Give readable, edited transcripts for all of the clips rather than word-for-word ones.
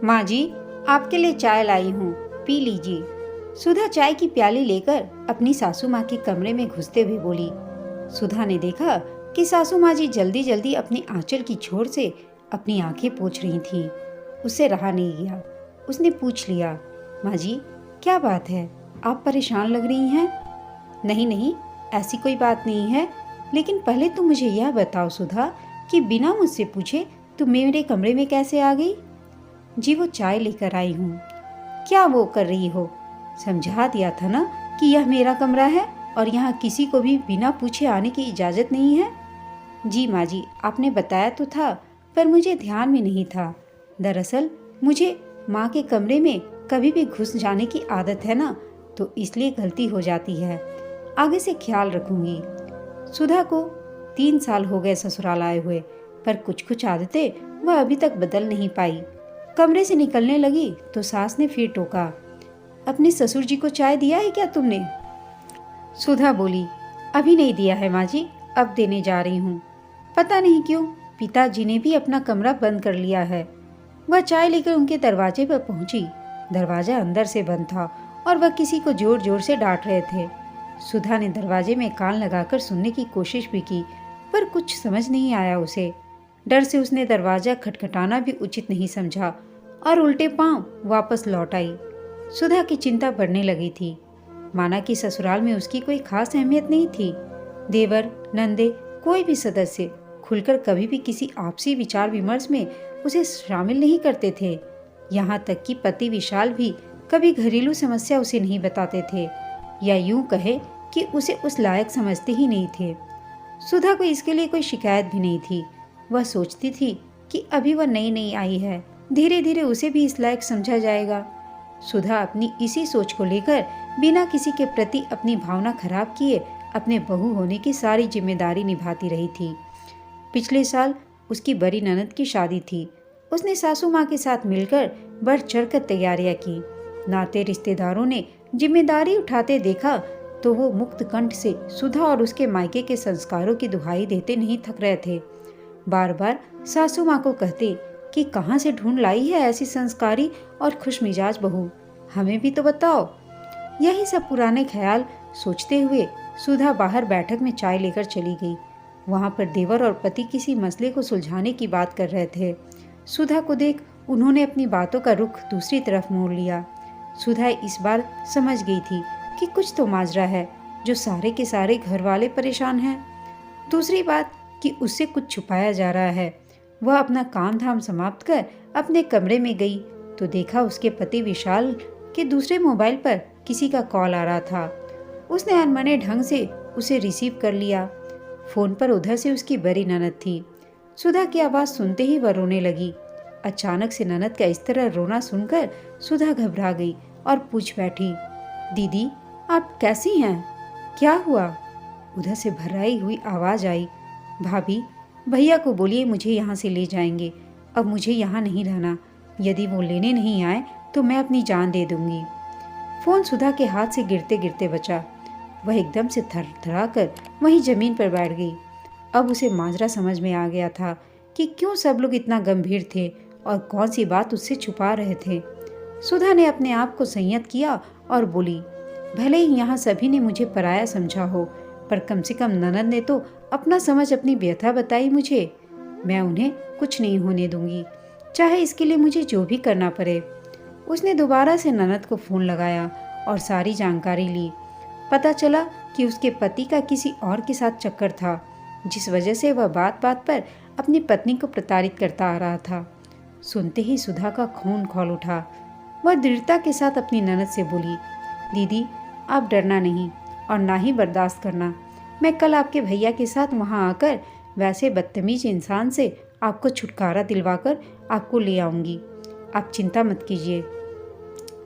माँ जी, आपके लिए चाय लाई हूँ, पी लीजिए। सुधा चाय की प्याली लेकर अपनी सासू माँ के कमरे में घुसते हुए बोली। सुधा ने देखा कि सासू माँ जी जल्दी जल्दी अपनी आंचल की छोर से अपनी आंखें पोंछ रही थीं। उससे रहा नहीं गया। उसने पूछ लिया, माँ जी, क्या बात है? आप परेशान लग रही हैं। नहीं नहीं, ऐसी कोई बात नहीं है, लेकिन पहले तुम मुझे यह बताओ सुधा कि बिना मुझसे पूछे तुम मेरे कमरे में कैसे आ गई? जी वो चाय लेकर आई हूँ। क्या वो कर रही हो? समझा दिया था ना कि यह मेरा कमरा है और यहाँ किसी को भी बिना पूछे आने की इजाज़त नहीं है। जी माँ जी, आपने बताया तो था, पर मुझे ध्यान में नहीं था। दरअसल मुझे माँ के कमरे में कभी भी घुस जाने की आदत है ना, तो इसलिए गलती हो जाती है। आगे से ख्याल रखूंगी। सुधा को 3 साल हो गए ससुराल आए हुए, पर कुछ कुछ आदतें वह अभी तक बदल नहीं पाई। कमरे से निकलने लगी तो सास ने फिर टोका, अपने ससुर जी को चाय दिया है क्या तुमने? सुधा बोली, अभी नहीं दिया है माँ जी, अब देने जा रही हूँ। पता नहीं क्यों पिताजी ने भी अपना कमरा बंद कर लिया है। वह चाय लेकर उनके दरवाजे पर पहुंची। दरवाजा अंदर से बंद था और वह किसी को जोर जोर से डांट रहे थे। सुधा ने दरवाजे में कान लगाकर सुनने की कोशिश भी की, पर कुछ समझ नहीं आया उसे। डर से उसने दरवाजा खटखटाना भी उचित नहीं समझा और उल्टे पांव वापस लौट आई। सुधा की चिंता बढ़ने लगी थी। माना कि ससुराल में उसकी कोई खास अहमियत नहीं थी। देवर, नंदे, कोई भी सदस्य खुलकर कभी भी किसी आपसी विचार विमर्श में उसे शामिल नहीं करते थे। यहाँ तक कि पति विशाल भी कभी घरेलू समस्या उसे नहीं बताते थे, या यूं कहे कि उसे उस लायक समझते ही नहीं थे। सुधा को इसके लिए कोई शिकायत भी नहीं थी। वह सोचती थी कि अभी वह नई नई आई है, धीरे धीरे उसे भी इस लायक समझा जाएगा। सुधा अपनी इसी सोच को लेकर बिना किसी के प्रति अपनी भावना खराब किए अपने बहू होने की सारी जिम्मेदारी निभाती रही थी। पिछले साल उसकी बड़ी ननद की शादी थी। उसने सासू माँ के साथ मिलकर बढ़ चढ़कर तैयारियां की। नाते रिश्तेदारों ने जिम्मेदारी उठाते देखा तो वो मुक्त कंठ से सुधा और उसके मायके के संस्कारों की दुहाई देते नहीं थक रहे थे। बार बार सासू माँ को कहते कि कहाँ से ढूंढ लाई है ऐसी संस्कारी और खुशमिजाज बहू, हमें भी तो बताओ। यही सब पुराने ख्याल सोचते हुए सुधा बाहर बैठक में चाय लेकर चली गई। वहां पर देवर और पति किसी मसले को सुलझाने की बात कर रहे थे। सुधा को देख उन्होंने अपनी बातों का रुख दूसरी तरफ मोड़ लिया। सुधा इस बार समझ गई थी कि कुछ तो माजरा है, जो सारे के सारे घर वाले परेशान हैं। दूसरी बात कि उससे कुछ छुपाया जा रहा है। वह अपना काम धाम समाप्त कर अपने कमरे में गई तो देखा उसके पति विशाल के दूसरे मोबाइल पर किसी का कॉल आ रहा था। उसने अनमने ढंग से उसे रिसीव कर लिया। फोन पर उधर से उसकी बड़ी ननद थी। सुधा की आवाज़ सुनते ही वह रोने लगी। अचानक से ननद का इस तरह रोना सुनकर सुधा घबरा गई और पूछ बैठी, दीदी आप कैसी हैं? क्या हुआ? उधर से भर्राई हुई आवाज़ आई, भाभी भैया को बोलिए मुझे यहाँ से ले जाएंगे। अब मुझे यहाँ नहीं रहना। यदि वो लेने नहीं आए तो मैं अपनी जान दे दूंगी। फोन सुधा के हाथ से गिरते गिरते बचा। वह एकदम से थरथरा कर वहीं जमीन पर बैठ गई। अब उसे माजरा समझ में आ गया था कि क्यों सब लोग इतना गंभीर थे और कौन सी बात उससे छुपा रहे थे। सुधा ने अपने आप को संयत किया और बोली, भले ही यहाँ सभी ने मुझे पराया समझा हो, पर कम से कम ननद ने तो अपना समझ अपनी व्यथा बताई मुझे। मैं उन्हें कुछ नहीं होने दूंगी, चाहे इसके लिए मुझे जो भी करना पड़े। उसने दोबारा से ननद को फोन लगाया और सारी जानकारी ली। पता चला कि उसके पति का किसी और के साथ चक्कर था, जिस वजह से वह बात बात पर अपनी पत्नी को प्रताड़ित करता आ रहा था। सुनते ही सुधा का खून खौल उठा। वह दृढ़ता के साथ अपनी ननद से बोली, दीदी आप डरना नहीं और ना ही बर्दाश्त करना। मैं कल आपके भैया के साथ वहाँ आकर वैसे बदतमीज इंसान से आपको छुटकारा दिलवाकर आपको ले आऊँगी। आप चिंता मत कीजिए।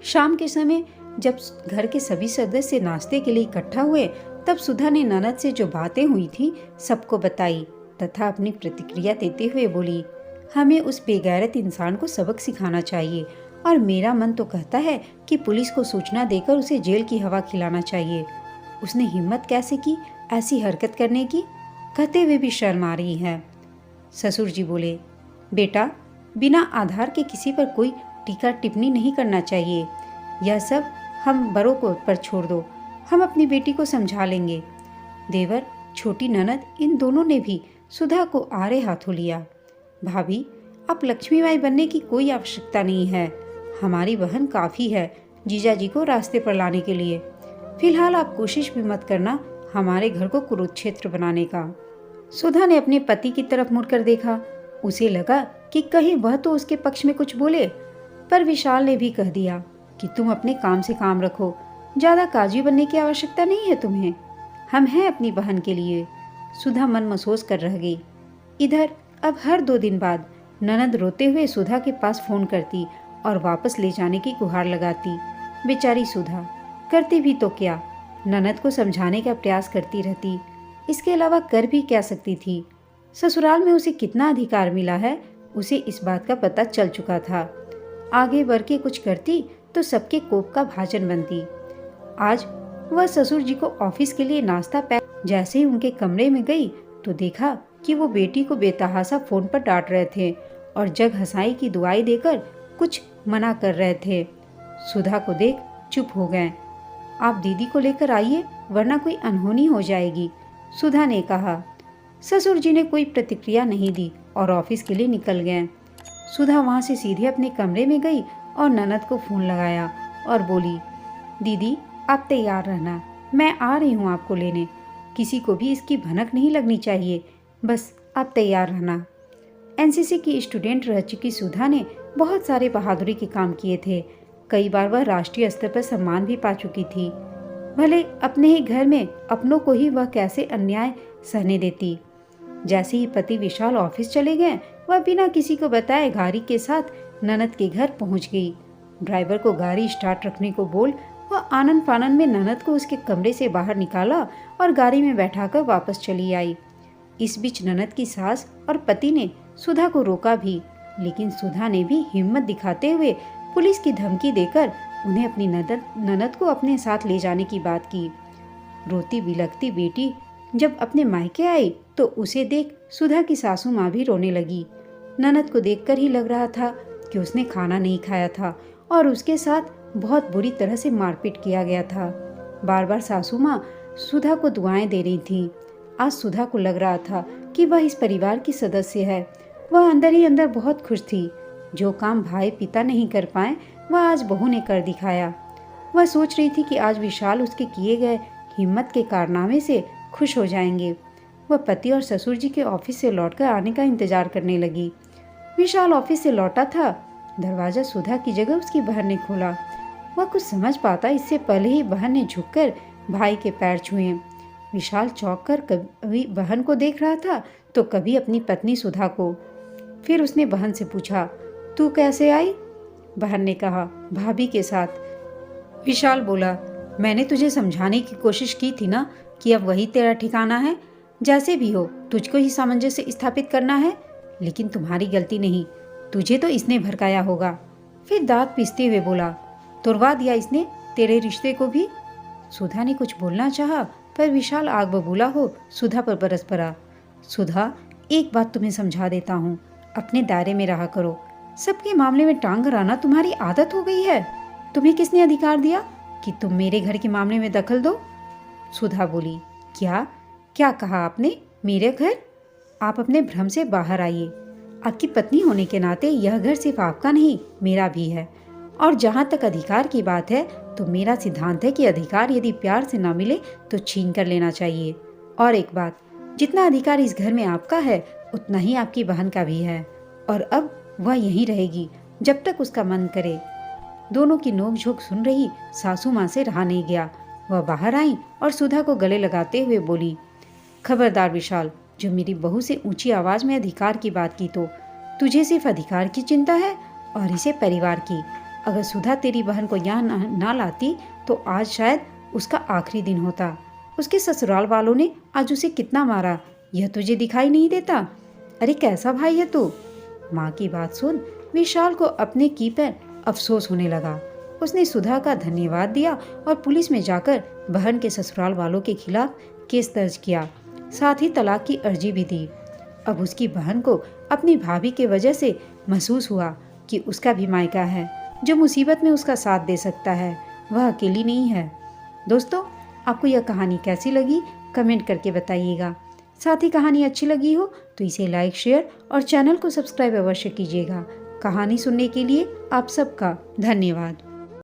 शाम के समय जब घर के सभी सदस्य नाश्ते के लिए इकट्ठा हुए, तब सुधा ने ननद से जो बातें हुई थी सबको बताई तथा अपनी प्रतिक्रिया देते हुए बोली, हमें उस बेगैरत इंसान को सबक सिखाना चाहिए और मेरा मन तो कहता है कि पुलिस को सूचना देकर उसे जेल की हवा खिलाना चाहिए। उसने हिम्मत कैसे की ऐसी हरकत करने की? कहते हुए भी शर्म आ रही है। ससुर जी बोले, बेटा बिना आधार के किसी पर कोई टीका टिप्पणी नहीं करना चाहिए। यह सब हम बड़ों को पर छोड़ दो, हम अपनी बेटी को समझा लेंगे। देवर, छोटी ननद, इन दोनों ने भी सुधा को आड़े हाथों लिया। भाभी, आप लक्ष्मीबाई बनने की कोई आवश्यकता नहीं है। हमारी बहन काफ़ी है जीजा जी को रास्ते पर लाने के लिए। फिलहाल आप कोशिश भी मत करना हमारे घर को कुरुक्षेत्र बनाने का। सुधा ने अपने पति की तरफ मुड़कर देखा। उसे लगा कि कहीं वह तो उसके पक्ष में कुछ बोले, पर विशाल ने भी कह दिया कि तुम अपने काम से काम रखो, ज़्यादा काजी बनने की आवश्यकता नहीं है तुम्हें। हम हैं अपनी बहन के लिए। सुधा मन महसूस कर रह गई। इधर अब हर 2 दिन बाद ननद रोते हुए सुधा के पास फोन करती और वापस ले जाने की गुहार लगाती। बेचारी सुधा करती भी तो क्या, ननद को समझाने का प्रयास करती रहती, इसके अलावा कर भी क्या सकती थी। ससुराल में उसे कितना अधिकार मिला है, उसे इस बात का पता चल चुका था। आगे बढ़ के कुछ करती तो सबके कोप का भाजन बनती। आज वह ससुर जी को ऑफिस के लिए नाश्ता पैक जैसे ही उनके कमरे में गई तो देखा कि वो बेटी को बेतहासा फोन पर डांट रहे थे और जग हंसाई की दुआई देकर कुछ मना कर रहे थे। सुधा को देख चुप हो गए। आप दीदी को लेकर आइए वरना कोई अनहोनी हो जाएगी, सुधा ने कहा। ससुर जी ने कोई प्रतिक्रिया नहीं दी और ऑफिस के लिए निकल गए। सुधा वहां से सीधे अपने कमरे में गई और ननद को फोन लगाया और बोली, दीदी आप तैयार रहना, मैं आ रही हूँ आपको लेने। किसी को भी इसकी भनक नहीं लगनी चाहिए, बस आप तैयार रहना। एनसीसी की स्टूडेंट रह चुकी सुधा ने बहुत सारे बहादुरी के काम किए थे। कई बार वह राष्ट्रीय स्तर पर सम्मान भी पा चुकी थी। भले अपने ही घर में अपनों को ही वह कैसे अन्याय सहने देती। जैसे ही पति विशाल ऑफिस चले गए, वह बिना किसी को बताए गाड़ी के साथ ननद के घर पहुंच गई। ड्राइवर को गाड़ी स्टार्ट रखने को बोल वह आनन फानन में ननद को उसके कमरे से बाहर निकाला और गाड़ी में बैठाकर वापस चली आई। इस बीच ननद की सास और पति ने सुधा को रोका भी, लेकिन सुधा ने भी हिम्मत दिखाते हुए पुलिस की धमकी देकर उन्हें अपनी ननद को अपने साथ ले जाने की बात की। रोती बिलखती बेटी जब अपने मायके आई तो उसे देख सुधा की सासू माँ भी रोने लगी। ननद को देखकर ही लग रहा था कि उसने खाना नहीं खाया था और उसके साथ बहुत बुरी तरह से मारपीट किया गया था। बार बार सासू माँ सुधा को दुआएं दे रही थी। आज सुधा को लग रहा था कि वह इस परिवार की सदस्य है। वह अंदर ही अंदर बहुत खुश थी। जो काम भाई पिता नहीं कर पाए वह आज बहू ने कर दिखाया। वह सोच रही थी कि आज विशाल उसके किए गए हिम्मत के कारनामे से खुश हो जाएंगे। वह पति और ससुर जी के ऑफिस से लौटकर आने का इंतजार करने लगी। विशाल ऑफिस से लौटा था। दरवाजा सुधा की जगह उसकी बहन ने खोला। वह कुछ समझ पाता इससे पहले ही बहन ने झुककर भाई के पैर छुए। विशाल चौंक कर कभी बहन को देख रहा था तो कभी अपनी पत्नी सुधा को। फिर उसने बहन से पूछा, तू कैसे आई? बहन ने कहा, भाभी के साथ। विशाल बोला, मैंने तुझे समझाने की कोशिश की थी ना कि अब वही तेरा ठिकाना है। जैसे भी हो तुझको ही सामंजस्य स्थापित करना है, लेकिन तुम्हारी गलती नहीं, तुझे तो इसने भड़काया होगा। फिर दांत पीसते हुए बोला, तुड़वा दिया इसने तेरे रिश्ते को भी। सुधा ने कुछ बोलना चाहा पर विशाल आग बबूला हो सुधा पर बरस पड़ा। सुधा, एक बात तुम्हें समझा देता हूँ, अपने दायरे में रहा करो। सबके मामले में टांग अड़ाना तुम्हारी आदत हो गई है। तुम्हें किसने अधिकार दिया कि तुम मेरे घर के मामले में दखल दो? सुधा बोली, क्या क्या कहा आपने? मेरे घर? आप अपने भ्रम से बाहर आइए। आपकी पत्नी होने के नाते यह घर सिर्फ आपका नहीं मेरा भी है। और जहाँ तक अधिकार की बात है तो मेरा सिद्धांत है कि अधिकार यदि प्यार से ना मिले तो छीन कर लेना चाहिए। और एक बात, जितना अधिकार इस घर में आपका है उतना ही आपकी बहन का भी है, और अब वह यहीं रहेगी जब तक उसका मन करे। दोनों की नोक-झोंक सुन रही सासू माँ से रहा नहीं गया। वह बाहर आई और सुधा को गले लगाते हुए बोली, खबरदार विशाल, जो मेरी बहू से ऊंची आवाज में अधिकार की बात की तो तुझे सिर्फ अधिकार की चिंता है और इसे परिवार की। अगर सुधा तेरी बहन को यहाँ ना लाती तो आज शायद उसका आखिरी दिन होता। उसके ससुराल वालों ने आज उसे कितना मारा, यह तुझे दिखाई नहीं देता? अरे कैसा भाई है तू? माँ की बात सुन विशाल को अपने की पर अफसोस होने लगा। उसने सुधा का धन्यवाद दिया और पुलिस में जाकर बहन के ससुराल वालों के खिलाफ केस दर्ज किया, साथ ही तलाक की अर्जी भी दी। अब उसकी बहन को अपनी भाभी के वजह से महसूस हुआ कि उसका भी मायका है जो मुसीबत में उसका साथ दे सकता है, वह अकेली नहीं है। दोस्तों, आपको यह कहानी कैसी लगी कमेंट करके बताइएगा। साथ ही कहानी अच्छी लगी हो तो इसे लाइक, शेयर और चैनल को सब्सक्राइब अवश्य कीजिएगा। कहानी सुनने के लिए आप सबका धन्यवाद।